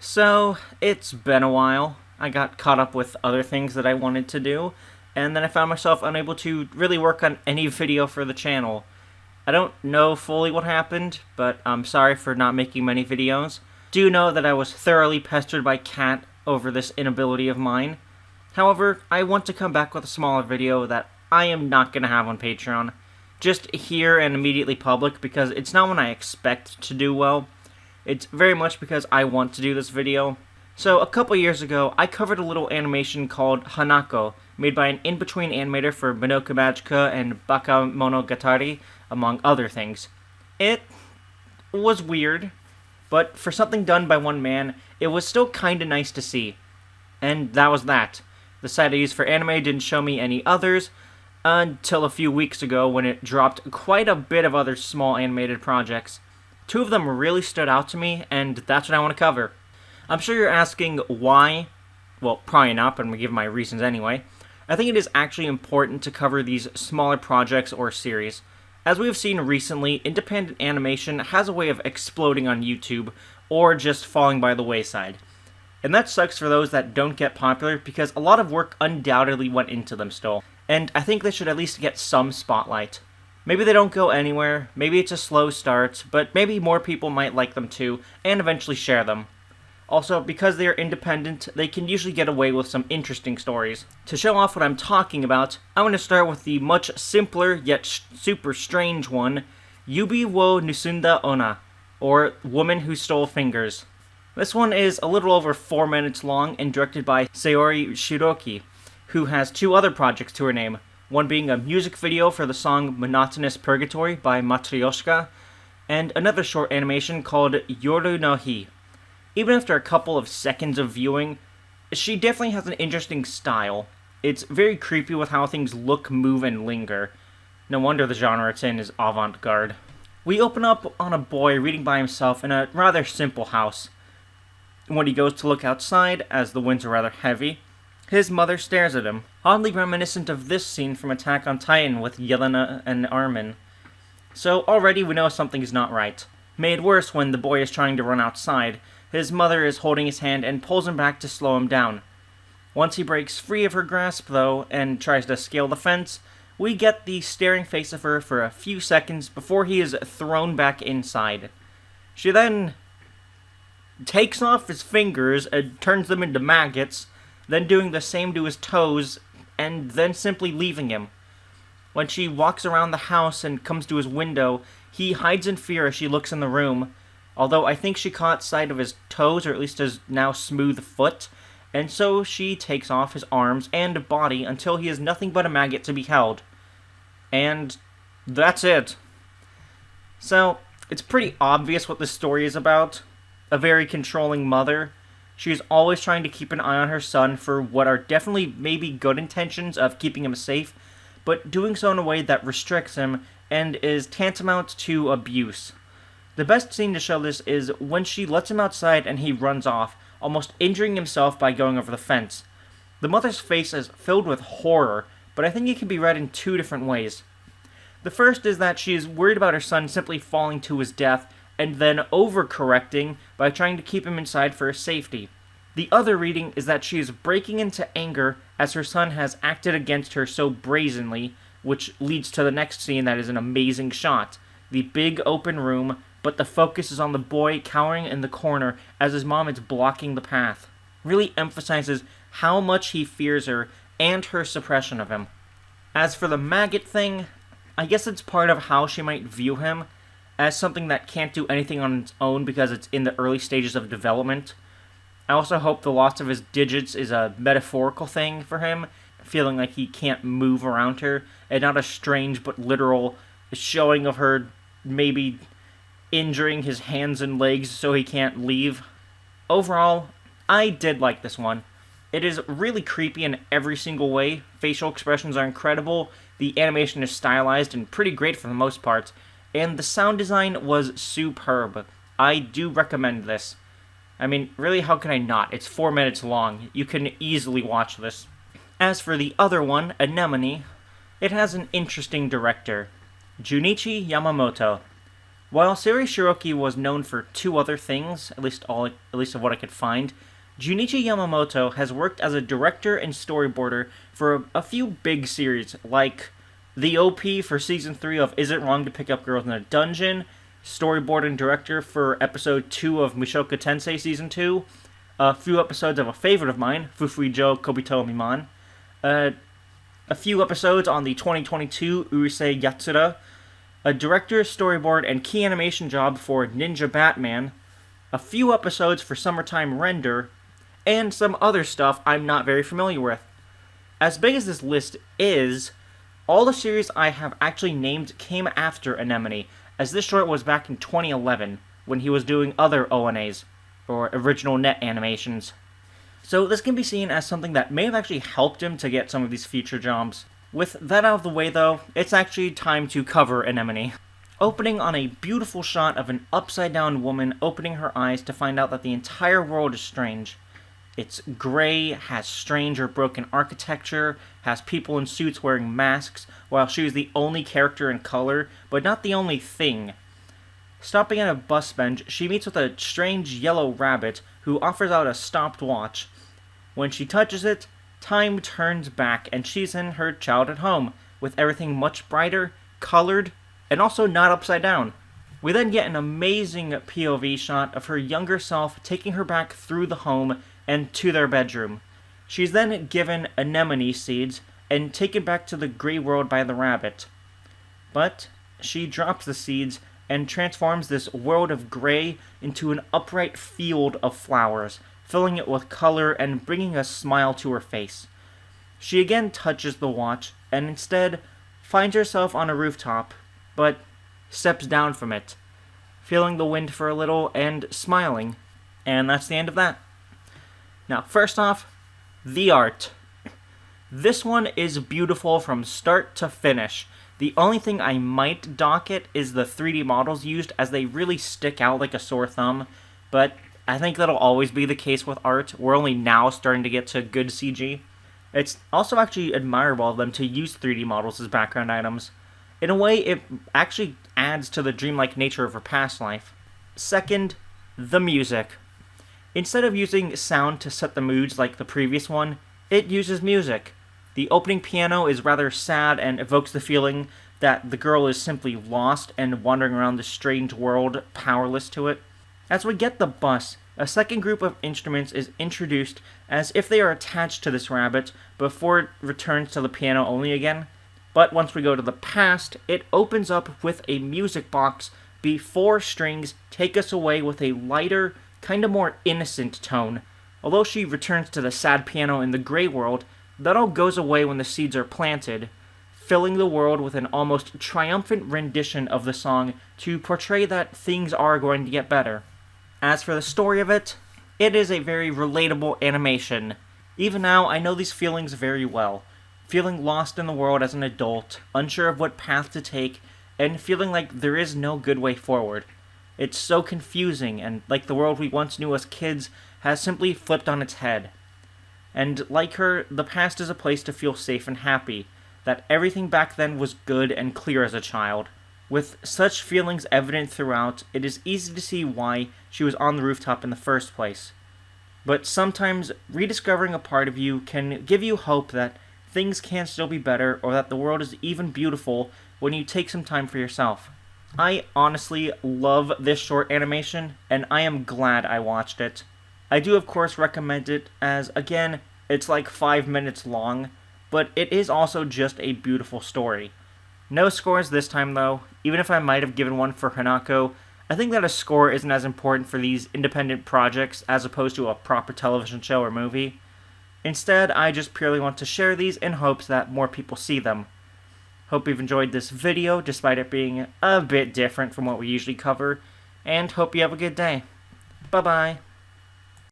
So, it's been a while. I got caught up with other things that I wanted to do, and then I found myself unable to really work on any video for the channel. I don't know fully what happened, but I'm sorry for not making many videos. Do know that I was thoroughly pestered by Kat over this inability of mine. However, I want to come back with a smaller video that I am not going to have on Patreon. Just here and immediately public, because it's not one I expect to do well. It's very much because I want to do this video. So, a couple years ago, I covered a little animation called Hanako, made by an in-between animator for Monoka Magica and Bakemonogatari, among other things. It was weird, but for something done by one man, it was still kinda nice to see. And that was that. The site I used for anime didn't show me any others, until a few weeks ago when it dropped quite a bit of other small animated projects. Two of them really stood out to me, and that's what I want to cover. I'm sure you're asking why. Well, probably not, but I'm going to give my reasons anyway. I think it is actually important to cover these smaller projects or series. As we have seen recently, independent animation has a way of exploding on YouTube, or just falling by the wayside. And that sucks for those that don't get popular, because a lot of work undoubtedly went into them still. And I think they should at least get some spotlight. Maybe they don't go anywhere, maybe it's a slow start, but maybe more people might like them too, and eventually share them. Also, because they are independent, they can usually get away with some interesting stories. To show off what I'm talking about, I'm going to start with the much simpler, yet super strange one, Yubi wo Nusunda Onna, or Woman Who Stole Fingers. This one is a little over 4 minutes long and directed by Saori Shiroki, who has two other projects to her name, one being a music video for the song Monotonous Purgatory by Matryoshka, and another short animation called Yoru no Hi. Even after a couple of seconds of viewing, she definitely has an interesting style. It's very creepy with how things look, move, and linger. No wonder the genre it's in is avant-garde. We open up on a boy reading by himself in a rather simple house. When he goes to look outside, as the winds are rather heavy, his mother stares at him, oddly reminiscent of this scene from Attack on Titan with Yelena and Armin. So already we know something's not right. Made worse when the boy is trying to run outside, his mother is holding his hand and pulls him back to slow him down. Once he breaks free of her grasp, though, and tries to scale the fence, we get the staring face of her for a few seconds before he is thrown back inside. She then takes off his fingers and turns them into maggots, then doing the same to his toes, and then simply leaving him. When she walks around the house and comes to his window, he hides in fear as she looks in the room, although I think she caught sight of his toes, or at least his now smooth foot, and so she takes off his arms and body until he is nothing but a maggot to be held. And that's it. So, it's pretty obvious what this story is about. A very controlling mother. She is always trying to keep an eye on her son for what are definitely maybe good intentions of keeping him safe, but doing so in a way that restricts him and is tantamount to abuse. The best scene to show this is when she lets him outside and he runs off, almost injuring himself by going over the fence. The mother's face is filled with horror, but I think it can be read in two different ways. The first is that she is worried about her son simply falling to his death, and then overcorrecting by trying to keep him inside for his safety. The other reading is that she is breaking into anger as her son has acted against her so brazenly, which leads to the next scene that is an amazing shot. The big open room, but the focus is on the boy cowering in the corner as his mom is blocking the path. Really emphasizes how much he fears her and her suppression of him. As for the maggot thing, I guess it's part of how she might view him, as something that can't do anything on its own because it's in the early stages of development. I also hope the loss of his digits is a metaphorical thing for him, feeling like he can't move around her, and not a strange but literal showing of her maybe injuring his hands and legs so he can't leave. Overall, I did like this one. It is really creepy in every single way. Facial expressions are incredible, the animation is stylized and pretty great for the most part, and the sound design was superb. I do recommend this. I mean, really, how can I not? It's 4 minutes long. You can easily watch this. As for the other one, Anemone, it has an interesting director, Junichi Yamamoto. While Seiri Shiroki was known for two other things, at least of what I could find, Junichi Yamamoto has worked as a director and storyboarder for a few big series, like the OP for Season 3 of Is It Wrong to Pick Up Girls in a Dungeon, storyboard and director for Episode 2 of Mushoku Tensei Season 2, a few episodes of a favorite of mine, Fufuijo Kobito Miman, a few episodes on the 2022 Urusei Yatsura, a director, storyboard, and key animation job for Ninja Batman, a few episodes for Summertime Render, and some other stuff I'm not very familiar with. As big as this list is, all the series I have actually named came after Anemone, as this short was back in 2011, when he was doing other ONAs, or original net animations. So this can be seen as something that may have actually helped him to get some of these feature jobs. With that out of the way though, it's actually time to cover Anemone. Opening on a beautiful shot of an upside-down woman opening her eyes to find out that the entire world is strange. It's gray, has strange or broken architecture, has people in suits wearing masks, while she is the only character in color, but not the only thing. Stopping at a bus bench, she meets with a strange yellow rabbit who offers out a stopwatch. When she touches it, time turns back and she's in her childhood home, with everything much brighter, colored, and also not upside down. We then get an amazing POV shot of her younger self taking her back through the home and to their bedroom. She's then given anemone seeds and taken back to the gray world by the rabbit. But she drops the seeds and transforms this world of gray into an upright field of flowers, filling it with color and bringing a smile to her face. She again touches the watch, and instead finds herself on a rooftop, but steps down from it, feeling the wind for a little and smiling. And that's the end of that. Now, first off, the art. This one is beautiful from start to finish. The only thing I might dock it is the 3D models used, as they really stick out like a sore thumb, but I think that'll always be the case with art. We're only now starting to get to good CG. It's also actually admirable of them to use 3D models as background items. In a way, it actually adds to the dreamlike nature of her past life. Second, the music. Instead of using sound to set the moods like the previous one, it uses music. The opening piano is rather sad and evokes the feeling that the girl is simply lost and wandering around this strange world, powerless to it. As we get the bus, a second group of instruments is introduced as if they are attached to this rabbit before it returns to the piano only again. But once we go to the past, it opens up with a music box before strings take us away with a lighter, kinda more innocent tone. Although she returns to the sad piano in the gray world, that all goes away when the seeds are planted, filling the world with an almost triumphant rendition of the song to portray that things are going to get better. As for the story of it, it is a very relatable animation. Even now, I know these feelings very well. Feeling lost in the world as an adult, unsure of what path to take, and feeling like there is no good way forward. It's so confusing, and like the world we once knew as kids has simply flipped on its head. And like her, the past is a place to feel safe and happy, that everything back then was good and clear as a child. With such feelings evident throughout, it is easy to see why she was on the rooftop in the first place. But sometimes, rediscovering a part of you can give you hope that things can still be better, or that the world is even beautiful when you take some time for yourself. I honestly love this short animation, and I am glad I watched it. I do of course recommend it, as again, it's like 5 minutes long, but it is also just a beautiful story. No scores this time though. Even if I might have given one for Hanako, I think that a score isn't as important for these independent projects as opposed to a proper television show or movie. Instead, I just purely want to share these in hopes that more people see them. Hope you've enjoyed this video, despite it being a bit different from what we usually cover, and hope you have a good day. Bye-bye.